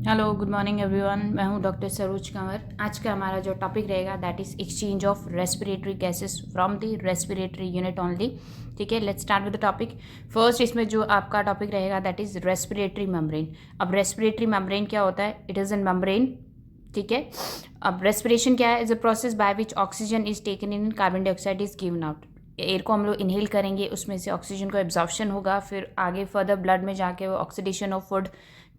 Hello good morning everyone. मैं हूं doctor Saroj Kanwar. आज का हमारा जो टॉपिक रहेगा that is exchange of respiratory gases from the respiratory unit only. ठीक है, let's start with the topic. First इसमें जो आपका टॉपिक रहेगा दैट इज़ रेस्पिरेटरी मेम्ब्रेन। अब रेस्पिरेटरी मेम्ब्रेन क्या होता है? It is an membrane. ठीक है, अब रेस्पिरेशन क्या है? Is a process by which oxygen is taken in, carbon dioxide is given out. Air को हम लोग इनहेल करेंगे, उसमें से ऑक्सीजन को एब्जॉर्प्शन होगा, फिर आगे फर्दर ब्लड में जाके वो ऑक्सीडेशन ऑफ फूड,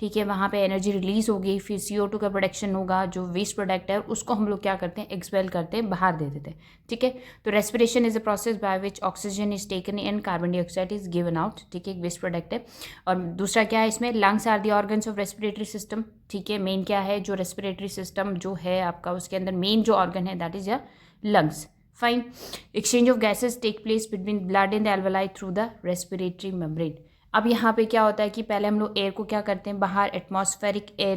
ठीक है, वहाँ पे एनर्जी रिलीज होगी, फिर CO2 का प्रोडक्शन होगा, जो वेस्ट प्रोडक्ट है उसको हम लोग क्या करते हैं, एक्सपेल करते हैं, बाहर दे देते हैं। ठीक है, तो respiration is a process by which oxygen is taken in, carbon dioxide is given out. ठीक है, एक वेस्ट प्रोडक्ट है। और दूसरा क्या है इसमें? Lungs are the organs of respiratory system. ठीक है, मेन क्या है जो रेस्पिरेटरी सिस्टम जो है आपका, उसके अंदर मेन जो ऑर्गन है दैट इज या lungs. Fine. Exchange of gases take place between blood in the alveoli through the respiratory membrane. अब यहाँ पे क्या होता है कि पहले हम लोग एयर को क्या करते हैं, बाहर एटमॉस्फेयर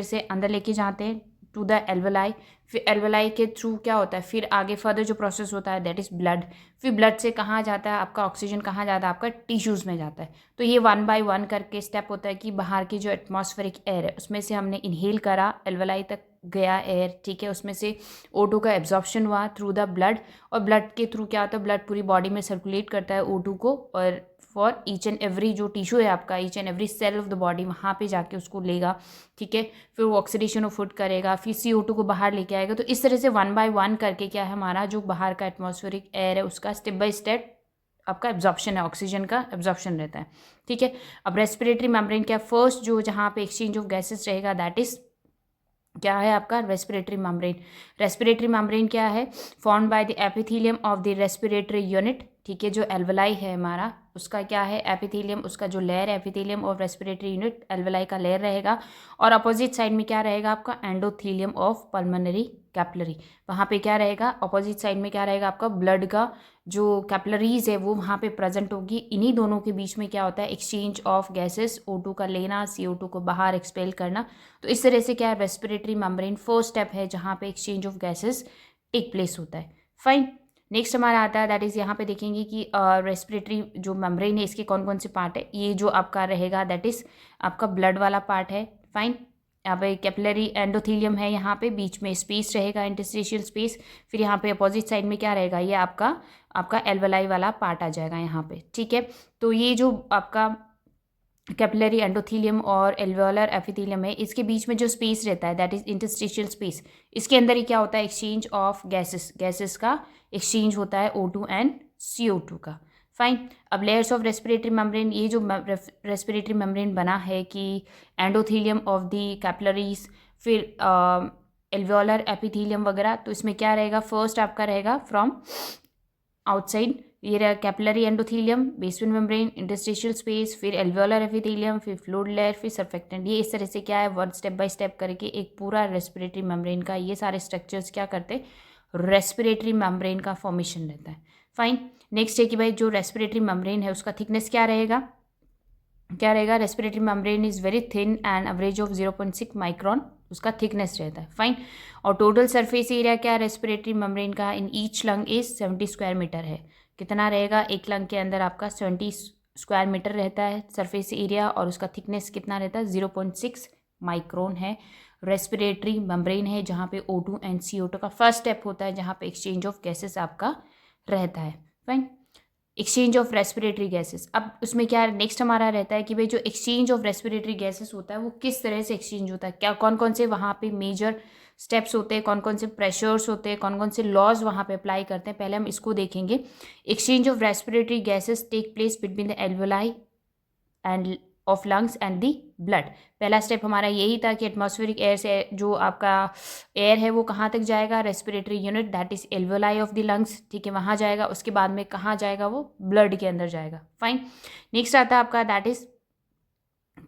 से अंदर लेके जाते हैं टू द एल्वेलाई। फिर एल्वेलाई के थ्रू क्या होता है, फिर आगे फर्दर जो प्रोसेस होता है दैट इज़ ब्लड। फिर ब्लड से कहाँ जाता है आपका ऑक्सीजन, कहाँ जाता है आपका टिश्यूज़ में जाता है। तो ये 1 बाय 1 करके स्टेप होता है कि बाहर की जो एटमॉस्फेरिक एयर है उसमें से हमने इनहेल करा, एल्वेलाई तक गया एयर, ठीक है, उसमें से O2 का एब्जॉर्प्शन हुआ थ्रू द ब्लड। और ब्लड के थ्रू क्या होता है, ब्लड पूरी बॉडी में सर्कुलेट करता है O2 को, और फॉर ईच एंड एवरी जो टिश्यू है आपका, each and every cell of the body वहाँ पे जाके उसको लेगा। ठीक है, फिर वो ऑक्सीडेशन ऑफ फूड करेगा, फिर CO2 को बाहर लेके आएगा। तो इस तरह से 1 बाय 1 करके क्या है, हमारा जो बाहर का एटमॉस्फेरिक एयर है उसका स्टेप बाय स्टेप आपका एब्जॉर्प्शन है, ऑक्सीजन का एब्जॉर्प्शन रहता है। ठीक है, अब रेस्पिरेटरी मेम्ब्रेन क्या, फर्स्ट जो जहाँ पे एक्सचेंज ऑफ गैसेस रहेगा दैट इज क्या है आपका रेस्पिरेटरी मेम्ब्रेन। रेस्पिरेटरी मेम्ब्रेन क्या है? Form by the epithelium of the respiratory unit. ठीक है, जो एल्वेलाई है हमारा उसका क्या है, एपिथेलियम, उसका जो लेयर है epithelium of respiratory unit, alveoli का लेयर रहेगा। और अपोजिट साइड में क्या रहेगा आपका, एंडोथेलियम ऑफ पल्मोनरी कैपिलरी। वहाँ पे क्या रहेगा, अपोजिट साइड में क्या रहेगा आपका, ब्लड का जो कैपिलरीज है वो वहाँ पे प्रेजेंट होगी। इन्हीं दोनों के बीच में क्या होता है, एक्सचेंज ऑफ गैसेस, O2 का लेना, CO2 को बाहर एक्सपेल करना। तो इस तरह से क्या है, रेस्पिरेटरी मेम्ब्रेन फर्स्ट स्टेप है जहाँ पे exchange of gases take place होता है। फाइन। नेक्स्ट हमारा आता है दैट इज़, यहाँ पे देखेंगे कि रेस्पिरेटरी जो मेम्ब्रेन है इसके कौन कौन से पार्ट है। ये जो आपका रहेगा दैट इज़ आपका ब्लड वाला पार्ट है। फाइन। यहाँ पे कैपिलरी एंडोथेलियम है, यहाँ पे बीच में स्पेस रहेगा, इंटरस्टिशियल स्पेस। फिर यहाँ पे अपोजिट साइड में क्या रहेगा, ये आपका आपका एल्वेलाई वाला पार्ट आ जाएगा यहाँ पे। ठीक है, तो ये जो आपका कैपिलरी एंडोथेलियम और एल्वेओलर एपिथेलियम है, इसके बीच में जो स्पेस रहता है दैट इज इंटरस्टिशियल स्पेस। इसके अंदर ही क्या होता है, एक्सचेंज ऑफ गैसेस का एक्सचेंज होता है, O2 एंड CO2 का। फाइन। अब लेयर्स ऑफ रेस्पिरेटरी मेम्ब्रेन, ये जो रेस्पिरेटरी मेम्ब्रेन बना है कि एंडोथेलियम ऑफ द कैपिलरीज, फिर एल्वेओलर एपिथेलियम वगैरह, तो इसमें क्या रहेगा, फर्स्ट आपका रहेगा फ्रॉम आउटसाइड, ये रहा capillary endothelium, basement membrane, interstitial space, फिर एल्वेओलर एपिथेलियम, फिर फ्लूइड लेयर, फिर सरफेक्टेंट। ये इस तरह से क्या है, वन स्टेप बाय स्टेप करके एक पूरा रेस्पिरेटरी मेम्ब्रेन का ये सारे स्ट्रक्चर्स क्या करते हैं, रेस्पिरेटरी मेम्ब्रेन का फॉर्मेशन रहता है। फाइन। नेक्स्ट है कि भाई जो रेस्पिरेटरी मेम्ब्रेन है उसका थिकनेस क्या रहेगा, respiratory membrane is very thin and average of 0.6 micron उसका थिकनेस रहता है। फाइन। और टोटल सरफेस एरिया क्या रेस्पिरेटरी मेम्ब्रेन का in each lung is 70 square metre है। कितना रहेगा, एक लंग के अंदर आपका 70 स्क्वायर मीटर रहता है सरफेस एरिया, और उसका थिकनेस कितना रहता है, 0.6 माइक्रोन है। रेस्पिरेटरी मेम्ब्रेन है जहाँ पे O2 एंड CO2 का फर्स्ट स्टेप होता है, जहाँ पे एक्सचेंज ऑफ गैसेस आपका रहता है। Fine. Exchange of respiratory gases, अब उसमें क्या नेक्स्ट हमारा रहता है कि भाई जो एक्सचेंज ऑफ रेस्पिरेटरी गैसेस होता है वो किस तरह से एक्सचेंज होता है, क्या कौन कौन से वहाँ पे मेजर स्टेप्स होते हैं, कौन कौन से प्रेशर्स होते हैं, कौन कौन से लॉज वहाँ पे अप्लाई करते हैं, पहले हम इसको देखेंगे। Exchange of respiratory gases take place between the alveoli and of lungs and the blood. पहला स्टेप हमारा यही था कि एटमॉस्फेरिक एयर से जो आपका एयर है वो कहाँ तक जाएगा, respiratory unit that is alveoli of the lungs, ठीक है, वहाँ जाएगा। उसके बाद में कहाँ जाएगा, वो ब्लड के अंदर जाएगा। फाइन। नेक्स्ट आता है आपका दैट इज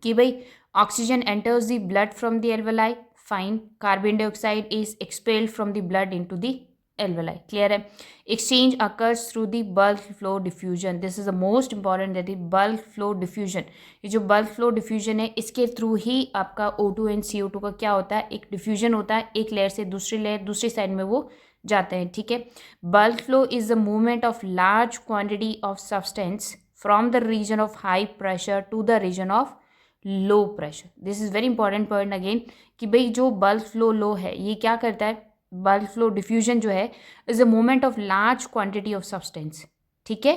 कि भाई oxygen enters the blood from the alveoli. Fine. Carbon dioxide is expelled from the blood into the alveoli. Clear है। Exchange occurs through the bulk flow diffusion, this is the most important, that is bulk flow diffusion. ये जो bulk flow diffusion है इसके through ही आपका O2 and CO2 का क्या होता है, एक डिफ्यूजन होता है, एक लेयर से दूसरी लेयर, दूसरी साइड में वो जाते हैं। ठीक है। Bulk flow is the movement of large quantity of substance from the region of high pressure to the region of low pressure. This is very important point again कि भाई जो बल्क फ्लो लो है ये क्या करता है, बल्क फ्लो डिफ्यूजन जो है is a movement of large quantity of substance, ठीक है,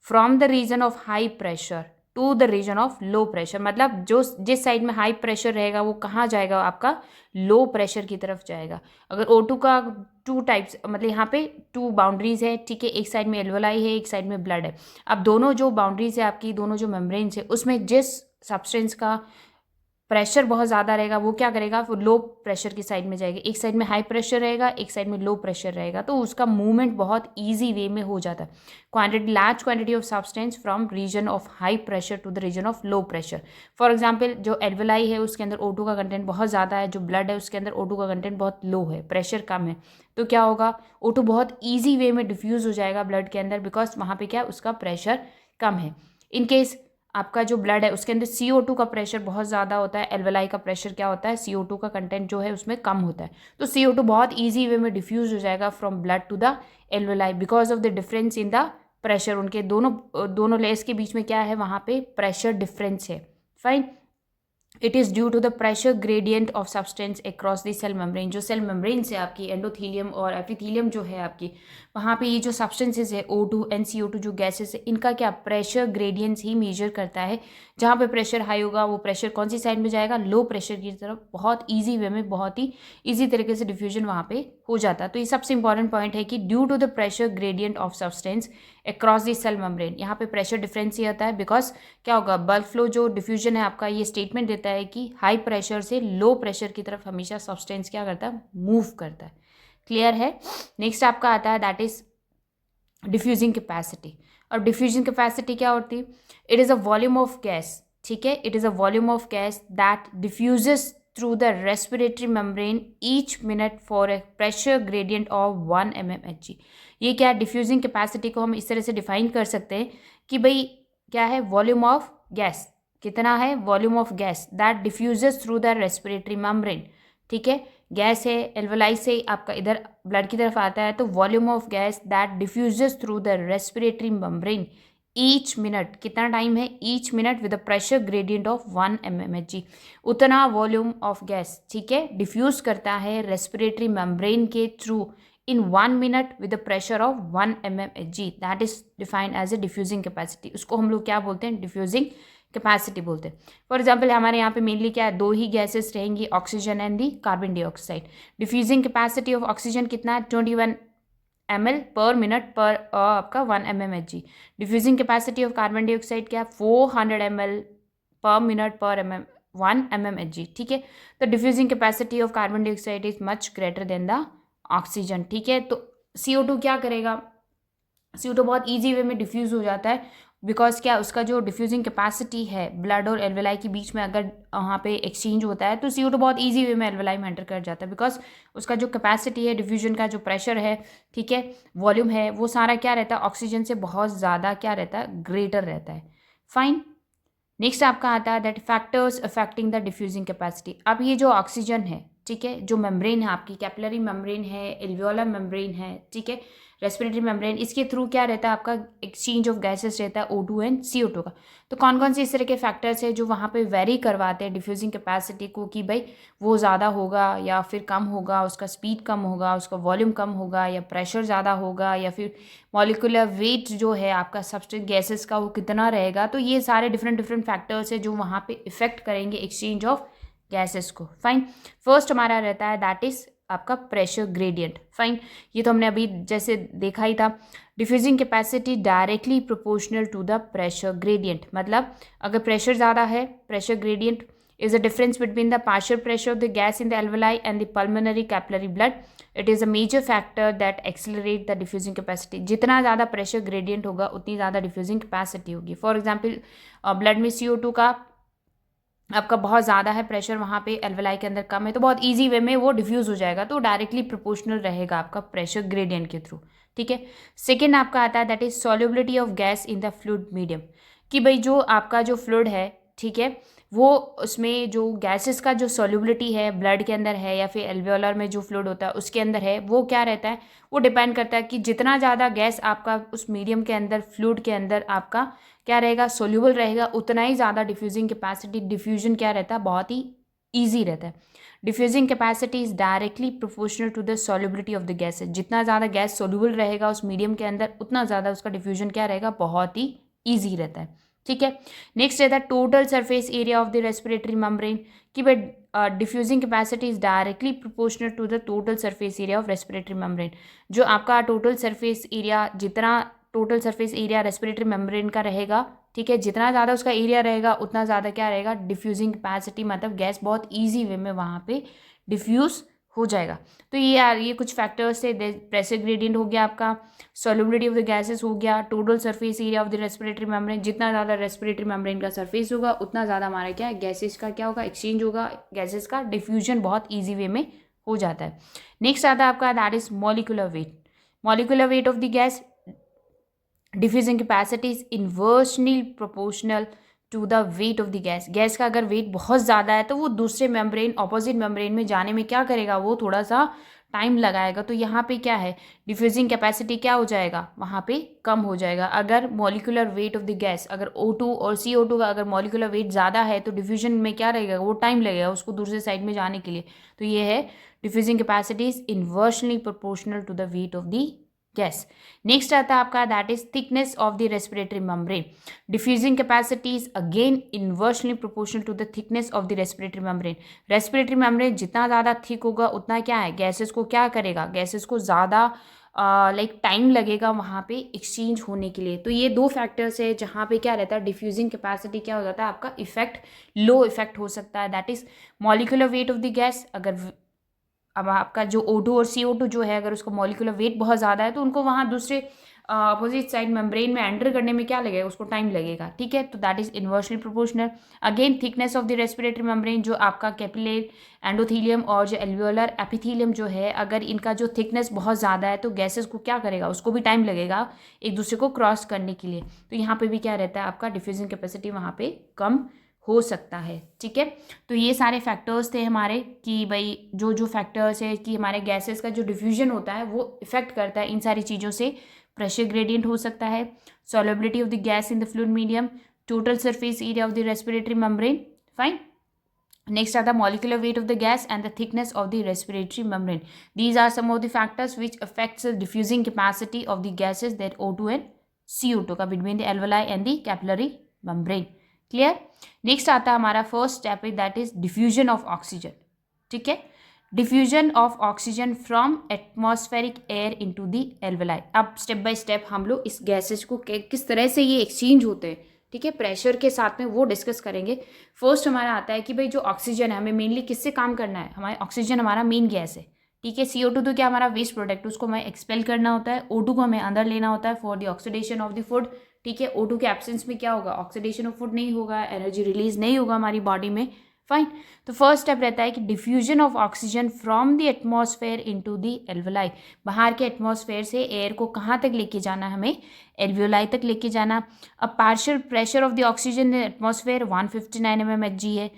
from the region of high pressure to the region of low pressure. मतलब जो जिस साइड में हाई प्रेशर रहेगा वो कहाँ जाएगा, आपका लो प्रेशर की तरफ जाएगा। अगर O2 का टू टाइप्स, मतलब यहाँ पे टू बाउंड्रीज है, ठीक है, एक साइड में एल्वेलाई है, एक साइड में ब्लड है। अब दोनों जो बाउंड्रीज है आपकी, दोनों जो मेम्ब्रेन्स है, उसमें जिस सब्सटेंस का प्रेशर बहुत ज़्यादा रहेगा वो क्या करेगा, वो लो प्रेशर की साइड में जाएगा। एक साइड में हाई प्रेशर रहेगा, एक साइड में लो प्रेशर रहेगा, तो उसका मूवमेंट बहुत ईजी वे में हो जाता है। Quantity, large quantity of substance from region of high pressure to the region of low pressure. For example जो एल्वेलाई है उसके अंदर O2 का कंटेंट बहुत ज़्यादा है, जो ब्लड है उसके अंदर O2 का कंटेंट बहुत लो है, प्रेशर कम है, तो क्या होगा, O2 बहुत ईजी वे में डिफ्यूज़ हो जाएगा ब्लड के अंदर, बिकॉज वहाँ पे क्या, उसका प्रेशर कम है। इन केस आपका जो ब्लड है उसके अंदर CO2 का प्रेशर बहुत ज़्यादा होता है, एल्वेलाई का प्रेशर क्या होता है, CO2 का कंटेंट जो है उसमें कम होता है, तो CO2 बहुत ईजी वे में डिफ्यूज हो जाएगा from blood to the alveoli because of the difference in the pressure. उनके दोनों लेयर्स के बीच में क्या है, वहाँ पे प्रेशर डिफरेंस है। Fine, it is due to the pressure gradient of substance across the cell membrane. जो सेल मेम्ब्रेन है आपकी, एंडोथीलियम और एपिथीलियम जो है आपकी, वहाँ पे ये जो सब्सटेंसेज है O2 एंड CO2 जो गैसेस है, इनका क्या प्रेशर ग्रेडियंट्स ही मेजर करता है। जहाँ पे प्रेशर हाई होगा वो प्रेशर कौन सी साइड में जाएगा, लो प्रेशर की तरफ, बहुत ईजी वे में, बहुत ही ईजी तरीके से डिफ्यूजन वहाँ पे हो जाता है। तो ये सबसे इंपॉर्टेंट पॉइंट है कि due to the pressure gradient of substance across the cell membrane, यहाँ पे प्रेशर डिफरेंस ही आता है। बिकॉज क्या होगा, बल्क फ्लो जो डिफ्यूजन है आपका, ये स्टेटमेंट देता है कि हाई प्रेशर से लो प्रेशर की तरफ हमेशा सब्सटेंस क्या करता है, मूव करता है। क्लियर है। नेक्स्ट आपका आता है दैट इज डिफ्यूजिंग कैपेसिटी। और डिफ्यूजन कैपेसिटी क्या होती है, it is a volume of gas, ठीक है, it is a volume of gas that diffuses through the respiratory membrane each minute for a pressure gradient of 1 mmHg। ये क्या है, diffusing capacity को हम इस तरह से डिफाइन कर सकते हैं कि भाई क्या है, वॉल्यूम ऑफ गैस कितना है, volume of gas that diffuses through the respiratory membrane, ठीक है, गैस है, एल्वेलाई से आपका इधर ब्लड की तरफ आता है, तो volume of gas that diffuses through the respiratory membrane each minute, कितना टाइम है, each minute with the pressure gradient of 1 mmHg। उतना वॉल्यूम ऑफ गैस, ठीक है, डिफ्यूज करता है रेस्पिरेटरी मेम्ब्रेन के through in 1 minute with the pressure of 1 mmHg, that is defined as a diffusing capacity। उसको हम लोग क्या बोलते हैं, डिफ्यूजिंग कैपेसिटी बोलते हैं। फॉर एग्जाम्पल हमारे यहाँ पे मेनली क्या है, दो ही गैसेस रहेंगी, oxygen and the carbon dioxide. Diffusing capacity of oxygen कितना है, 21 ml पर मिनट पर आपका 1 mmHg। Diffusing capacity of carbon dioxide क्या है, 400 ml पर मिनट पर 1 mmHg, ठीक है। तो diffusing capacity of carbon dioxide is much greater than the oxygen, ठीक है। तो CO2 क्या करेगा, CO2 बहुत ईजी वे में डिफ्यूज़ हो जाता है, बिकॉज क्या, उसका जो डिफ्यूजिंग कैपेसिटी है ब्लड और एल्वेलाई के बीच में अगर वहाँ पे एक्सचेंज होता है तो CO2 बहुत ईजी वे में एल्वेलाई में एंटर कर जाता है, बिकॉज उसका जो कैपेसिटी है, डिफ्यूजन का जो प्रेशर है, ठीक है, वॉल्यूम है, वो सारा क्या रहता है, ऑक्सीजन से बहुत ज़्यादा क्या रहता है, ग्रेटर रहता है। फाइन, नेक्स्ट आपका आता है that factors affecting the diffusing capacity. अब ये जो ऑक्सीजन है, ठीक है, जो मेम्ब्रेन है आपकी, कैपिलरी मेम्ब्रेन है, एल्वियोलर मेम्ब्रेन है, ठीक है, रेस्पिरेटरी मेम्ब्रेन, इसके थ्रू क्या रहता है आपका, एक्सचेंज ऑफ गैसेस रहता है O2 एंड CO2 का। तो कौन कौन से इस तरह के फैक्टर्स है जो वहाँ पे वेरी करवाते हैं डिफ्यूजिंग कैपेसिटी को, कि भाई वो ज़्यादा होगा या फिर कम होगा, उसका स्पीड कम होगा, उसका वॉल्यूम कम होगा, या प्रेशर ज़्यादा होगा, या फिर मॉलिकुलर वेट जो है आपका सब्सटेंस गैसेस का वो कितना रहेगा। तो ये सारे डिफरेंट डिफरेंट फैक्टर्स है जो वहाँ पे इफेक्ट करेंगे एक्सचेंज ऑफ गैसेस को। फाइन, फर्स्ट हमारा रहता है दैट इज आपका प्रेशर ग्रेडियंट। फाइन, ये तो हमने अभी जैसे देखा ही था, diffusing capacity directly proportional to the pressure gradient. मतलब अगर प्रेशर ज़्यादा है, pressure gradient is a difference between the partial pressure of the gas in the alveoli and the pulmonary capillary blood. It is a major factor that accelerate the diffusing capacity. जितना ज़्यादा pressure gradient होगा उतनी ज़्यादा diffusing capacity होगी। For example blood में CO2 का आपका बहुत ज़्यादा है प्रेशर, वहाँ पे एल्वेलाई के अंदर कम है, तो बहुत इजी वे में वो डिफ्यूज़ हो जाएगा, तो डायरेक्टली प्रोपोर्शनल रहेगा आपका प्रेशर ग्रेडियंट के थ्रू, ठीक है। सेकेंड आपका आता है that is solubility of gas in the fluid medium, कि भाई जो आपका जो फ्लूइड है, ठीक है, वो उसमें जो गैसेस का जो सॉल्युबिलिटी है ब्लड के अंदर है या फिर एल्वियोलर में जो फ्लूइड होता है उसके अंदर है, वो क्या रहता है, वो डिपेंड करता है कि जितना ज़्यादा गैस आपका उस मीडियम के अंदर फ्लूइड के अंदर आपका क्या रहेगा, सोल्यूबल रहेगा, उतना ही ज़्यादा डिफ्यूजिंग कैपेसिटी, डिफ्यूजन क्या रहता है, बहुत ही ईजी रहता है। Diffusing capacity is directly proportional to the solubility of the gases. जितना ज़्यादा गैस सोल्यूबल रहेगा उस मीडियम के अंदर उतना ज़्यादा उसका डिफ्यूजन क्या रहेगा, बहुत ही ईजी रहता है। ठीक है, नेक्स्ट रहता है total surface area of the respiratory membrane, कि भाई diffusing capacity is directly proportional to the total surface area of respiratory membrane. जो आपका टोटल सरफेस एरिया, जितना total surface area respiratory membrane का रहेगा, ठीक है, जितना ज़्यादा उसका एरिया रहेगा उतना ज़्यादा क्या रहेगा, डिफ्यूजिंग कैपेसिटी, मतलब गैस बहुत ईजी वे में वहाँ पे डिफ्यूज़ हो जाएगा। तो ये यार ये कुछ फैक्टर्स थे। प्रेशर ग्रेडियंट हो गया आपका, सॉल्युबिलिटी ऑफ द गैसेस हो गया, total surface area of the respiratory membrane, जितना ज़्यादा रेस्पिरेटरी मेम्ब्रेन का सरफेस होगा उतना ज़्यादा हमारा क्या है, गैसेस का क्या होगा, एक्सचेंज होगा, गैसेस का डिफ्यूजन बहुत ईजी वे में हो जाता है। नेक्स्ट आता है आपका that is molecular weight. Molecular weight of the gas diffusing capacity is inversely proportional to the weight of the gas. Gas का अगर वेट बहुत ज़्यादा है तो वो दूसरे मेम्ब्रेन, ऑपोजिट मेम्ब्रेन में जाने में क्या करेगा, वो थोड़ा सा टाइम लगाएगा। तो यहाँ पे क्या है, डिफ्यूजिंग कैपेसिटी क्या हो जाएगा, वहाँ पे कम हो जाएगा। अगर molecular weight of the gas, अगर O2 और CO2 का अगर मॉलिकुलर वेट ज़्यादा है तो डिफ्यूजन में क्या रहेगा, वो टाइम लगेगा उसको दूसरे साइड में जाने के लिए। तो ये है diffusing capacity is inversely proportional to the weight of the gas. Next आता है आपका that is thickness of the respiratory membrane. Diffusing capacity is again inversely proportional to the thickness of the respiratory membrane. Respiratory membrane जितना ज़्यादा thick होगा उतना क्या है, gases को क्या करेगा, गैसेस को ज़्यादा लाइक टाइम लगेगा वहाँ पे एक्सचेंज होने के लिए। तो ये दो फैक्टर्स है जहाँ पे क्या रहता है, डिफ्यूजिंग कैपेसिटी क्या हो जाता है आपका, इफेक्ट, लो इफेक्ट हो सकता है। That is molecular weight of the gas. अगर अब आपका जो O2 और CO2 जो है, अगर उसका मॉलिकुलर वेट बहुत ज़्यादा है तो उनको वहाँ दूसरे अपोजिट साइड मेम्ब्रेन में एंटर करने में क्या लगेगा, उसको टाइम लगेगा। ठीक है, तो that is inversely proportional. Again thickness of the respiratory membrane, जो आपका कैपिलरी एंडोथीलियम और जो एल्वियोलर एपिथीलियम जो है, अगर इनका जो थिकनेस बहुत ज़्यादा है तो गैसेस को क्या करेगा, उसको भी टाइम लगेगा एक दूसरे को क्रॉस करने के लिए। तो यहाँ पे भी क्या रहता है आपका, डिफ्यूजन कैपेसिटी वहाँ पे कम हो सकता है। ठीक है, तो ये सारे फैक्टर्स थे हमारे कि भाई जो जो फैक्टर्स है कि हमारे गैसेस का जो डिफ्यूजन होता है वो इफेक्ट करता है इन सारी चीज़ों से। प्रेशर ग्रेडियंट हो सकता है, solubility of the gas in the fluid medium, total surface area of the respiratory membrane. Fine, next आता molecular weight of the gas and the thickness of the respiratory membrane. These are some of the factors which affects the diffusing capacity of the gases that O2 and CO2 का between the alveoli and the capillary membrane. Clear. Next आता है हमारा first step है that is diffusion of oxygen. ठीक है, diffusion of oxygen from atmospheric air into the alveoli. अब step by step हम लोग इस गैसेज को किस तरह से ये एक्सचेंज होते हैं, ठीक है, प्रेशर के साथ में, वो डिस्कस करेंगे। फर्स्ट हमारा आता है कि भाई जो ऑक्सीजन है हमें मेनली किससे काम करना है, हमारे ऑक्सीजन हमारा मेन गैस है। ठीक है, CO2 तो क्या हमारा वेस्ट प्रोडक्ट, उसको हमें एक्सपेल करना होता है। O2 को हमें अंदर लेना होता है for the oxidation of the food. ठीक है, O2 के एब्सेंस में क्या होगा, ऑक्सीडेशन ऑफ फूड नहीं होगा, एनर्जी रिलीज नहीं होगा हमारी बॉडी में। फाइन, तो फर्स्ट स्टेप रहता है कि diffusion of oxygen from the atmosphere into the alveoli. बाहर के एटमॉस्फेयर से एयर को कहाँ तक लेके जाना, हमें एल्वेलाई तक लेके जाना। अब partial pressure of the oxygen in atmosphere 159 mmHg है।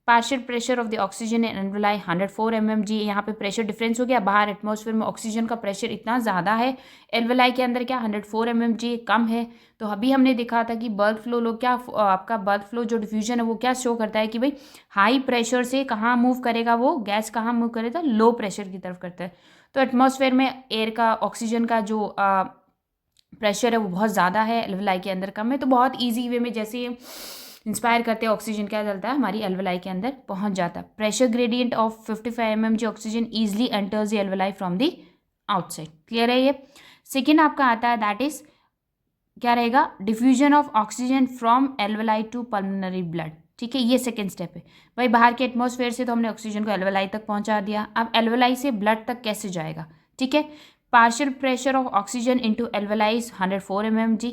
Partial pressure of the oxygen in alveoli 104 mmHg। यहाँ पे प्रेशर डिफरेंस हो गया, बाहर एटमॉस्फेयर में ऑक्सीजन का प्रेशर इतना ज़्यादा है, एल्वेलाई के अंदर क्या 104 mmHg कम है। तो अभी हमने देखा था कि बल्क फ्लो लोग क्या आपका बल्क फ्लो जो डिफ्यूजन है वो क्या शो करता है कि भाई हाई प्रेशर से कहाँ मूव करेगा, वो गैस कहाँ मूव करेगा, लो प्रेशर की तरफ करता है। तो एटमॉस्फेयर में एयर का, ऑक्सीजन का जो प्रेशर है वो बहुत ज़्यादा है, एल्वेलाई के अंदर कम है। तो बहुत ईजी वे में जैसे इंस्पायर करते हैं ऑक्सीजन क्या चलता है, हमारी एल्वेलाई के अंदर पहुंच जाता है। Pressure gradient of 55 mmHg oxygen easily enters the alveoli from the outside. Clear है ये। सेकेंड आपका आता है दैट इज क्या रहेगा, diffusion of oxygen from alveoli to pulmonary blood. ठीक है, ये सेकेंड स्टेप है। भाई बाहर के एटमॉस्फेयर से तो हमने ऑक्सीजन को एल्वेलाई तक पहुंचा दिया, अब एल्वेलाई से ब्लड तक कैसे जाएगा। ठीक है, partial pressure of oxygen into alveoli 104 mmHg।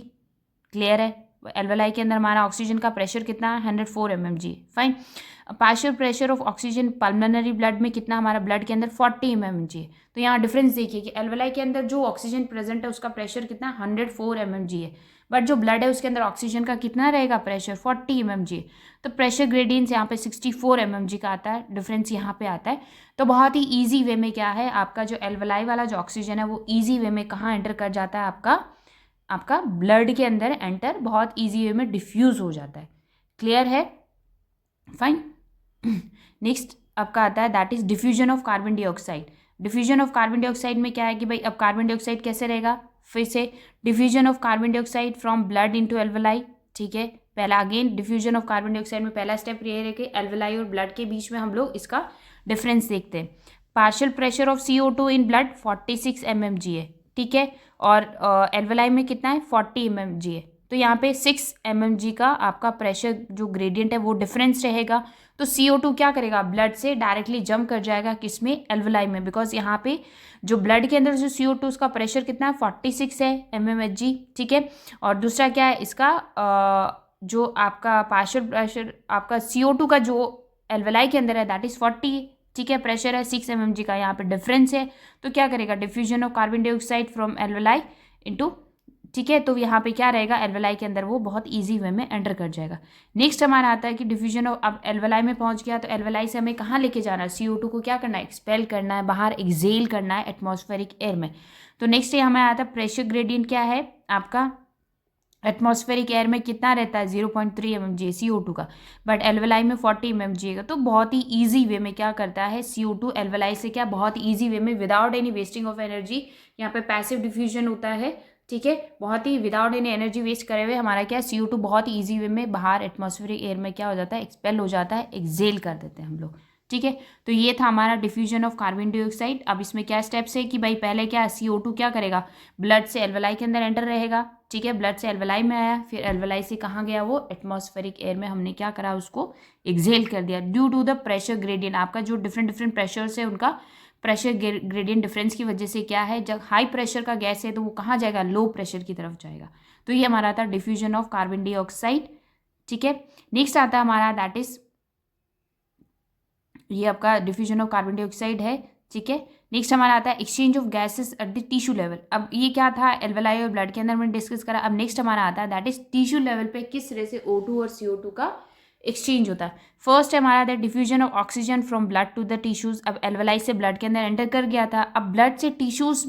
Clear है, एल्वेलाई के अंदर हमारा ऑक्सीजन का प्रेशर कितना है, 104 mmHg। Fine, partial pressure of oxygen pulmonary blood में कितना, हमारा ब्लड के अंदर 40 mmHg है। तो यहाँ डिफरेंस देखिए कि एल्वेलाई के अंदर जो ऑक्सीजन प्रेजेंट है उसका प्रेशर कितना 104 mmHg है, बट जो ब्लड है उसके अंदर ऑक्सीजन का कितना रहेगा प्रेशर 40 mmg। तो प्रेशर ग्रेडियंस यहाँ पे 64 mmg का आता है, डिफरेंस यहाँ पे आता है। तो बहुत ही ईजी वे में क्या है आपका जो एल्वलाई वाला जो ऑक्सीजन है वो ईजी वे में कहाँ एंटर कर जाता है, आपका ब्लड के अंदर एंटर बहुत ईजी वे में डिफ्यूज हो जाता है। क्लियर है? फाइन। नेक्स्ट आपका आता है that is diffusion of carbon dioxide. Diffusion of carbon dioxide में क्या है कि भाई अब कार्बन डाइऑक्साइड कैसे रहेगा, फिर से diffusion of carbon dioxide from blood into alveoli. ठीक है, पहला again diffusion of carbon dioxide में पहला स्टेप ये है कि एल्वलाई और ब्लड के बीच में हम लोग इसका डिफरेंस देखते हैं। Partial pressure of CO2 in blood 46 mmg है। ठीक है, और एल्वलाई में कितना है 40 mmg है। तो यहाँ पे 6 mmg का आपका प्रेशर जो ग्रेडियंट है वो डिफरेंस रहेगा। तो CO2 क्या करेगा, ब्लड से डायरेक्टली जंप कर जाएगा किसमें, एल्वलाई में, बिकॉज यहाँ पे जो ब्लड के अंदर जो CO2 उसका प्रेशर कितना है 46 है mmHg। ठीक है, और दूसरा क्या है इसका जो आपका पार्शियल प्रेशर आपका CO2 का जो एल्वलाई के अंदर है दैट इज 40। ठीक है, प्रेशर है 6 mmg का, यहाँ पे डिफरेंस है। तो क्या करेगा, diffusion of carbon dioxide from alveoli into. ठीक है, तो यहाँ पे क्या रहेगा, एल्वलाई के अंदर वो बहुत इजी वे में एंटर कर जाएगा। नेक्स्ट हमारा आता है कि डिफ्यूजन ऑफ, अब एल्वलाई में पहुंच गया तो एल्वलाई से हमें कहाँ लेके जाना है, CO2 को क्या करना है, एक्सपेल करना है, बाहर एक्सेल करना है एटमॉस्फेरिक एयर में। तो नेक्स्ट ये हमें आता है प्रेशर ग्रेडियंट क्या है आपका, एटमॉस्फेरिक एयर में कितना रहता है 0.3 mmg CO2 का, बट एल्वलाई में 40 mmg का। तो बहुत ही इजी वे में क्या करता है CO2 एल्वलाई से क्या बहुत इजी वे में without any wasting of energy, यहाँ पे पैसिव डिफ्यूजन होता है। ठीक है, बहुत ही विदाउट एनी एनर्जी वेस्ट करे हुए हमारा क्या CO2 बहुत ही ईजी वे में बाहर एटमॉस्फेरिक एयर में क्या हो जाता है, एक्सपेल हो जाता है, एक्सेल कर देते हैं हम लोग। ठीक है, तो ये था हमारा डिफ्यूजन ऑफ कार्बन डाइऑक्साइड। अब इसमें क्या स्टेप्स है कि भाई पहले क्या CO2 क्या करेगा, ब्लड से एल्वलाई के अंदर एंटर रहेगा। ठीक है, ब्लड से एल्वलाई में आया, फिर एल्वलाई से कहाँ गया, वो एटमॉस्फेरिक एयर में हमने क्या करा, उसको एक्सेल कर दिया। Due to the pressure gradient, आपका जो डिफरेंट डिफरेंट प्रेशर्स है उनका प्रेशर ग्रेडियंट डिफरेंस की वजह से क्या है, जब हाई प्रेशर का गैस है तो वो कहाँ जाएगा, लो प्रेशर की तरफ जाएगा। तो ये हमारा था डिफ्यूजन ऑफ कार्बन डाइऑक्साइड। ठीक है, नेक्स्ट आता है हमारा दैट इज, ये आपका डिफ्यूजन ऑफ कार्बन डाइऑक्साइड है। ठीक है, नेक्स्ट हमारा आता है exchange of gases at the tissue level. अब ये क्या था, एल्वलाई और ब्लड के अंदर मैंने डिस्कस करा। अब नेक्स्ट हमारा आता है दैट इज टिश्यू लेवल पे किस तरह से O2 और CO2 का एक्सचेंज होता है। फर्स्ट है हमारा the diffusion of oxygen from blood to the tissues. अब एल्वलाई से ब्लड के अंदर एंटर कर गया था, अब ब्लड से टिश्यूज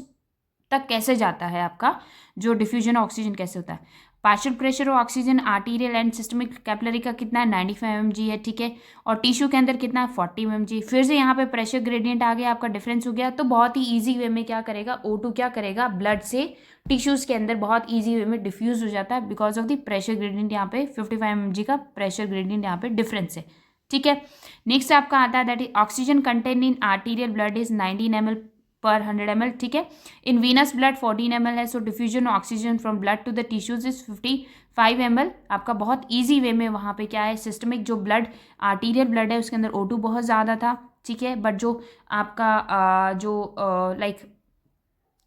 तक कैसे जाता है आपका जो डिफ्यूजन ऑक्सीजन कैसे होता है। Partial pressure of oxygen arterial and systemic capillary का कितना है 95 mmg है। ठीक है, और टिश्यू के अंदर कितना है 40 mmg। फिर से यहाँ पे प्रेशर ग्रेडियंट आ गया, आपका डिफरेंस हो गया। तो बहुत ही ईजी वे में क्या करेगा, O2 क्या करेगा, ब्लड से टिश्यूज के अंदर बहुत ईजी वे में डिफ्यूज हो जाता है because of the pressure gradient. यहाँ पे 55 mmg का प्रेशर ग्रेडियंट यहाँ पे डिफरेंस है। ठीक है, नेक्स्ट आपका आता है that is oxygen content in arterial blood is 19 ml पर 100 ml। ठीक है, इन वीनस ब्लड 14 ml है। So diffusion oxygen from blood to the tissues is 55 ml। आपका बहुत इजी वे में वहाँ पे क्या है, सिस्टमिक जो ब्लड आर्टीरियल ब्लड है उसके अंदर O2 बहुत ज़्यादा था। ठीक है, बट जो आपका लाइक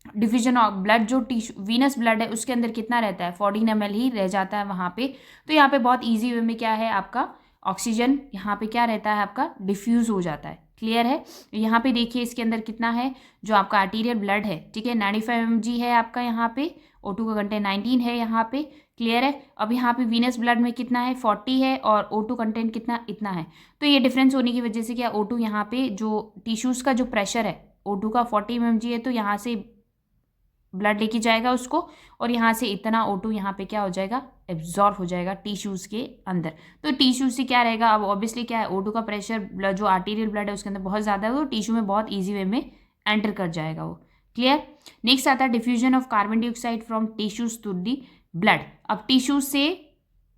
डिफ्यूजन ऑफ ब्लड जो टिश्यू वीनस ब्लड है उसके अंदर कितना रहता है 14 ml ही रह जाता है वहाँ पे। तो यहाँ पे बहुत ईजी वे में क्या है आपका ऑक्सीजन यहाँ पे क्या रहता है आपका डिफ्यूज हो जाता है। क्लियर है, यहाँ पे देखिए इसके अंदर कितना है जो आपका आर्टीरियल ब्लड है। ठीक है, 95 mmg है आपका, यहाँ पे O2 का कंटेंट 19 है यहाँ पे। क्लियर है, अब यहाँ पे वीनस ब्लड में कितना है 40 है और O2 कंटेंट कितना इतना है। तो ये डिफरेंस होने की वजह से क्या O2 यहाँ पे जो टिश्यूज़ का जो प्रेशर है O2 का 40 mmg है, तो यहाँ से ब्लड लेके जाएगा उसको और यहाँ से इतना O2 यहाँ पे क्या हो जाएगा, एब्जॉर्ब हो जाएगा टिश्यूज़ के अंदर। तो टिश्यू से क्या रहेगा, अब ऑब्वियसली क्या है O2 का प्रेशर जो आर्टीरियल ब्लड है उसके अंदर बहुत ज़्यादा है, वो टिश्यू में बहुत ईजी वे में एंटर कर जाएगा वो। क्लियर, नेक्स्ट आता है diffusion of carbon dioxide from tissues to the blood. अब टिश्यू से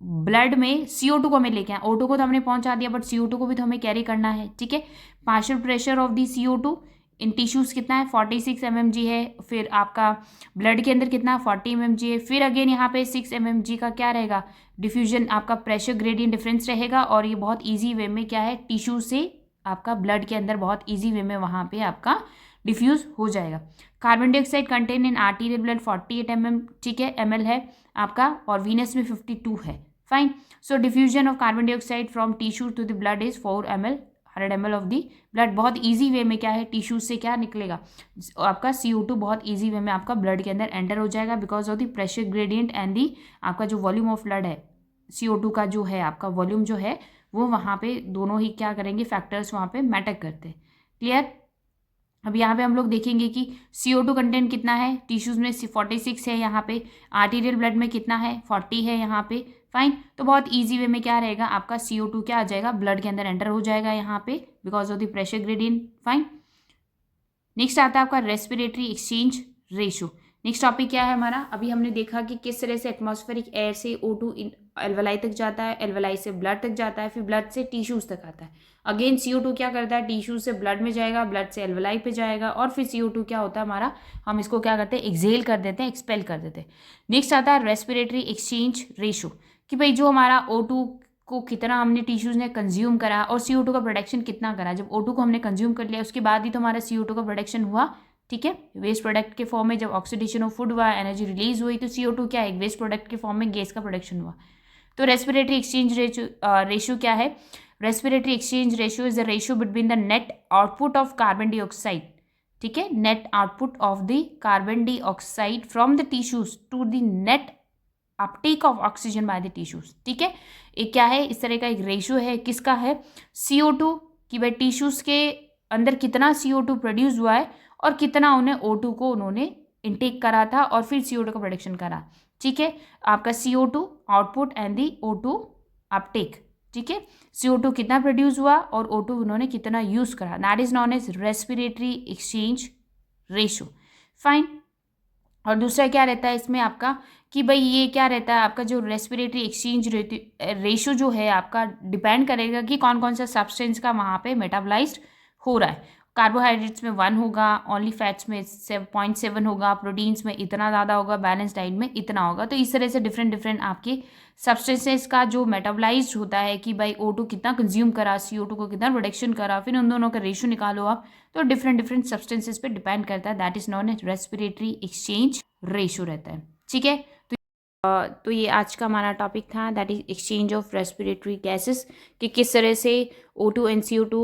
ब्लड में CO2 को हमें लेके आए, O2 को तो हमने पहुंचा दिया बट CO2 को भी तो हमें कैरी करना है। ठीक है, partial pressure of the CO2 in tissues कितना है 46 mmg है। फिर आपका ब्लड के अंदर कितना 40 mmg है। फिर अगेन यहाँ पे 6 mmg का क्या रहेगा डिफ्यूजन, आपका प्रेशर ग्रेडियंट डिफरेंस रहेगा और ये बहुत इजी वे में क्या है टिश्यू से आपका ब्लड के अंदर बहुत इजी वे में वहाँ पे आपका डिफ्यूज हो जाएगा। Carbon dioxide contain in arterial blood 48 mm ठीक है ml है आपका, और वीनस में 52 है। Fine, so diffusion of carbon dioxide from tissue to the blood is 4 ml 100 ml of the blood. बहुत ईजी वे में क्या है, टिश्यूज से क्या निकलेगा, आपका CO2 बहुत ईजी वे में आपका ब्लड के अंदर एंटर हो जाएगा because of the pressure gradient and the आपका जो वॉल्यूम ऑफ ब्लड है, CO2 का जो है आपका वॉल्यूम जो है वो वहाँ पे दोनों ही क्या करेंगे, फैक्टर्स वहाँ पे मैटर करते हैं। क्लियर। अब यहाँ पे हम लोग देखेंगे कि CO2 कंटेंट कितना है, टिश्यूज में 46 है, यहाँ पे आर्टीरियल ब्लड में कितना है, 40 है यहाँ पे। फाइन। तो बहुत इजी वे में क्या रहेगा, आपका CO2 क्या आ जाएगा, ब्लड के अंदर एंटर हो जाएगा यहाँ पे because of the pressure gradient. Fine. Next आता है आपका respiratory exchange ratio. Next topic क्या है हमारा, अभी हमने देखा कि किस तरह से एटमॉस्फेरिक एयर से O2 एल्वेलाई तक जाता है, एल्वेलाई से ब्लड तक जाता है, फिर ब्लड से टिश्यूज तक आता है। अगेन CO2 क्या करता है, टिश्यूज से ब्लड में जाएगा, ब्लड से एल्वेलाई पे जाएगा, और फिर CO2 क्या होता है हमारा, हम इसको क्या करते हैं, एक्सहेल कर देते हैं, एक्सपेल कर देते हैं। नेक्स्ट आता है रेस्पिरेटरी एक्सचेंज रेशियो, कि भाई जो हमारा O2 को कितना हमने टिश्यूज ने कंज्यूम करा और CO2 का प्रोडक्शन कितना करा। जब O2 को हमने कंज्यूम कर लिया उसके बाद ही तो हमारा CO2 का प्रोडक्शन हुआ। ठीक है, वेस्ट प्रोडक्ट के फॉर्म में जब ऑक्सीडेशन ऑफ फूड हुआ, एनर्जी रिलीज हुई, तो CO2 क्या है, वेस्ट प्रोडक्ट के फॉर्म में गैस का प्रोडक्शन हुआ। तो रेस्पिरेटरी एक्सचेंज रेशियो क्या है, respiratory exchange ratio is the ratio between the net output of carbon dioxide, ठीक है, net output of the carbon dioxide from the tissues to the net uptake of oxygen by the tissues. ठीक है, एक क्या है, इस तरह का एक रेशियो है, किसका है, CO2 की, भाई टिश्यूज के अंदर कितना CO2 प्रोड्यूस हुआ है और कितना उन्हें O2 को उन्होंने इनटेक करा था और फिर CO2 का प्रोडक्शन करा। ठीक है, आपका CO2 output and the O2 Uptake. ठीक है, CO2 कितना प्रोड्यूस हुआ और O2 उन्होंने कितना यूज करा, that is known as respiratory exchange ratio. Fine. और दूसरा क्या रहता है इसमें आपका, कि भाई ये क्या रहता है आपका, जो रेस्पिरेटरी एक्सचेंज रेशियो जो है आपका डिपेंड करेगा कि कौन कौन सा सब्सटेंस का वहाँ पे मेटाबोलाइज्ड हो रहा है। कार्बोहाइड्रेट्स में 1 होगा, ओनली फैट्स में 0.7 होगा, प्रोटीन्स में इतना ज़्यादा होगा, बैलेंस डाइट में इतना होगा। तो इस तरह से डिफरेंट डिफरेंट आपके सब्सटेंसेस का जो मेटाबोलाइज्ड होता है कि भाई O2 कितना कंज्यूम करा, CO2 को कितना प्रोडक्शन करा, फिर उन दोनों का रेशियो निकालो आप, तो डिफरेंट डिफरेंट सब्सटेंसेस पे डिपेंड करता है। That is known as respiratory exchange ratio रहता है। ठीक है, तो ये आज का हमारा टॉपिक था, that is exchange of respiratory gases, कि किस तरह से O2 एंड CO2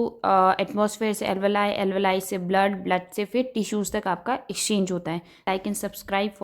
एटमॉस्फेयर से एल्वेलाई, एल्वेलाई से ब्लड, ब्लड से फिर टिश्यूज तक आपका एक्सचेंज होता है। Like and subscribe.